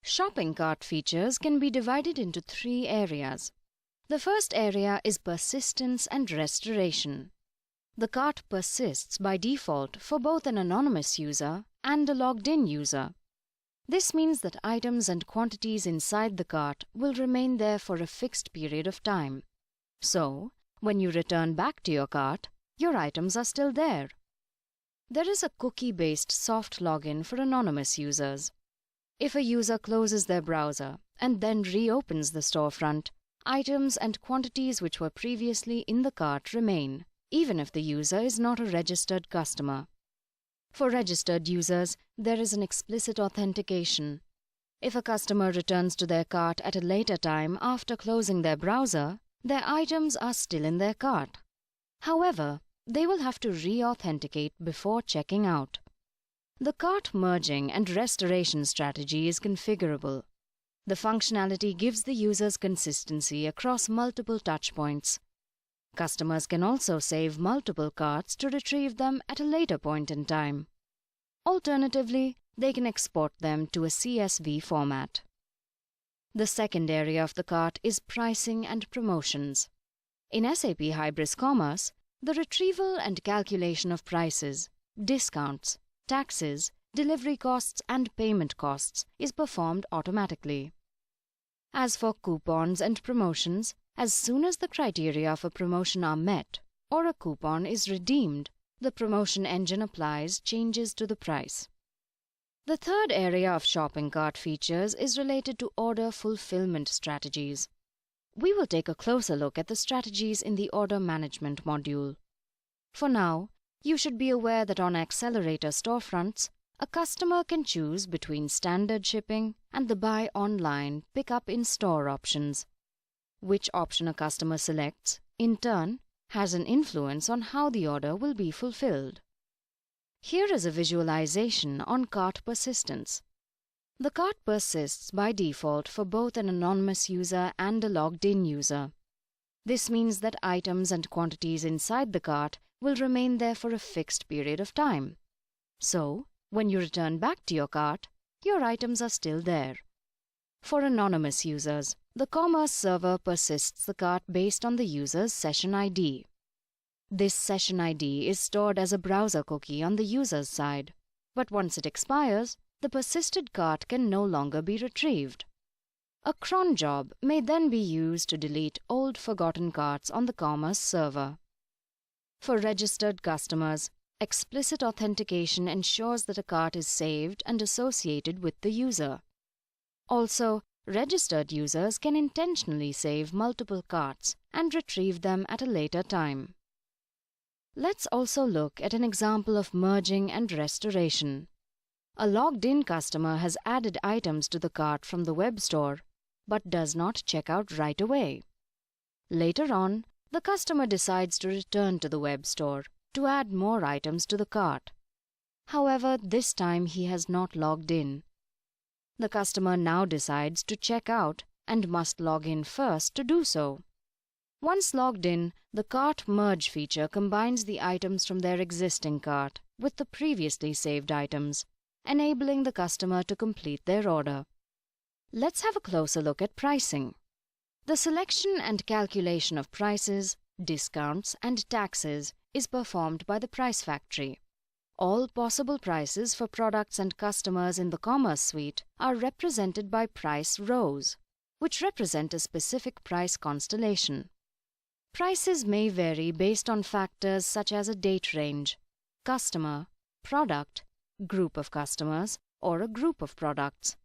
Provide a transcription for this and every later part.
Shopping cart features can be divided into three areas. The first area is persistence and restoration. The cart persists by default for both an anonymous user and a logged-in user. This means that items and quantities inside the cart will remain there for a fixed period of time. So, when you return back to your cart, your items are still there. There is a cookie-based soft login for anonymous users. If a user closes their browser and then reopens the storefront, items and quantities which were previously in the cart remain, even if the user is not a registered customer. For registered users, there is an explicit authentication. If a customer returns to their cart at a later time after closing their browser, their items are still in their cart. However, they will have to re-authenticate before checking out. The cart merging and restoration strategy is configurable. The functionality gives the users consistency across multiple touchpoints. Customers can also save multiple carts to retrieve them at a later point in time. Alternatively, they can export them to a CSV format. The second area of the cart is pricing and promotions. In SAP Hybris Commerce, the retrieval and calculation of prices, discounts, taxes, delivery costs and payment costs is performed automatically. As for coupons and promotions, as soon as the criteria of a promotion are met or a coupon is redeemed, the promotion engine applies changes to the price. The third area of shopping cart features is related to order fulfillment strategies. We will take a closer look at the strategies in the order management module. For now, you should be aware that on Accelerator storefronts, a customer can choose between standard shipping and the buy online, pick up in store options. Which option a customer selects, in turn, has an influence on how the order will be fulfilled. Here is a visualization on cart persistence. The cart persists by default for both an anonymous user and a logged-in user. This means that items and quantities inside the cart will remain there for a fixed period of time. So, when you return back to your cart, your items are still there. For anonymous users, the commerce server persists the cart based on the user's session ID. This session ID is stored as a browser cookie on the user's side, but once it expires, the persisted cart can no longer be retrieved. A cron job may then be used to delete old forgotten carts on the commerce server. For registered customers, explicit authentication ensures that a cart is saved and associated with the user. Also, registered users can intentionally save multiple carts and retrieve them at a later time. Let's also look at an example of merging and restoration. A logged-in customer has added items to the cart from the web store, but does not check out right away. Later on, the customer decides to return to the web store to add more items to the cart. However, this time he has not logged in. The customer now decides to check out and must log in first to do so. Once logged in, the cart merge feature combines the items from their existing cart with the previously saved items, enabling the customer to complete their order. Let's have a closer look at pricing. The selection and calculation of prices, discounts, and taxes is performed by the Price Factory. All possible prices for products and customers in the Commerce Suite are represented by price rows, which represent a specific price constellation. Prices may vary based on factors such as a date range, customer, product, group of customers, or a group of products.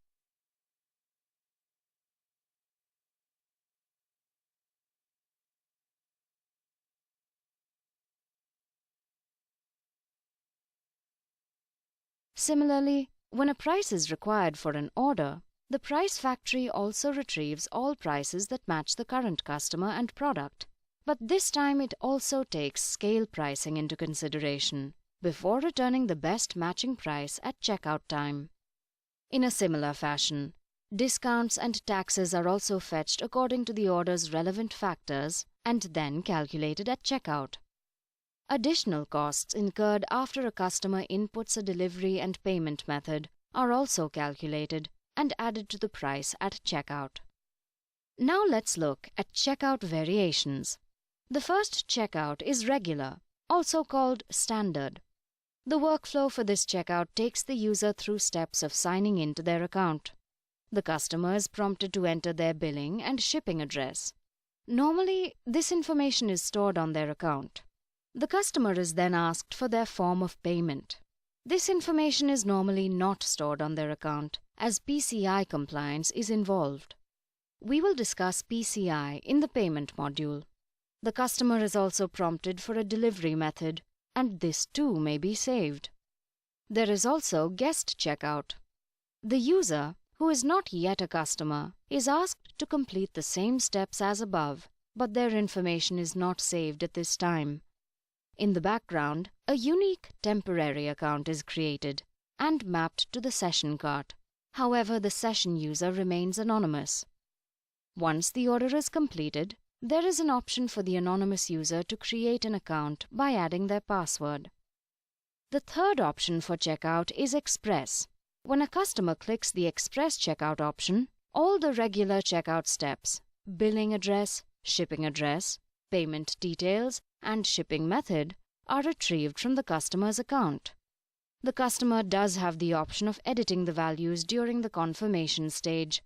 Similarly, when a price is required for an order, the Price Factory also retrieves all prices that match the current customer and product. But this time it also takes scale pricing into consideration before returning the best matching price at checkout time. In a similar fashion, discounts and taxes are also fetched according to the order's relevant factors and then calculated at checkout. Additional costs incurred after a customer inputs a delivery and payment method are also calculated and added to the price at checkout. Now let's look at checkout variations. The first checkout is regular, also called standard. The workflow for this checkout takes the user through steps of signing into their account. The customer is prompted to enter their billing and shipping address. Normally, this information is stored on their account. The customer is then asked for their form of payment. This information is normally not stored on their account, as PCI compliance is involved. We will discuss PCI in the payment module. The customer is also prompted for a delivery method, and this too may be saved. There is also guest checkout. The user, who is not yet a customer, is asked to complete the same steps as above, but their information is not saved at this time. In the background, a unique temporary account is created and mapped to the session cart. However, the session user remains anonymous. Once the order is completed, there is an option for the anonymous user to create an account by adding their password. The third option for checkout is Express. When a customer clicks the Express checkout option, all the regular checkout steps, billing address, shipping address, payment details, and shipping method are retrieved from the customer's account. The customer does have the option of editing the values during the confirmation stage.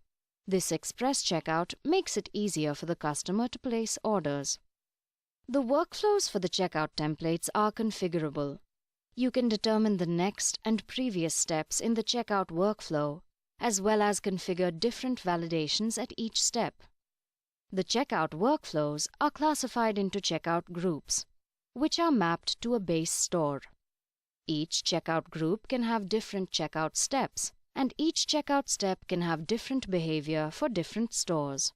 This Express checkout makes it easier for the customer to place orders. The workflows for the checkout templates are configurable. You can determine the next and previous steps in the checkout workflow, as well as configure different validations at each step. The checkout workflows are classified into checkout groups, which are mapped to a base store. Each checkout group can have different checkout steps, and each checkout step can have different behavior for different stores.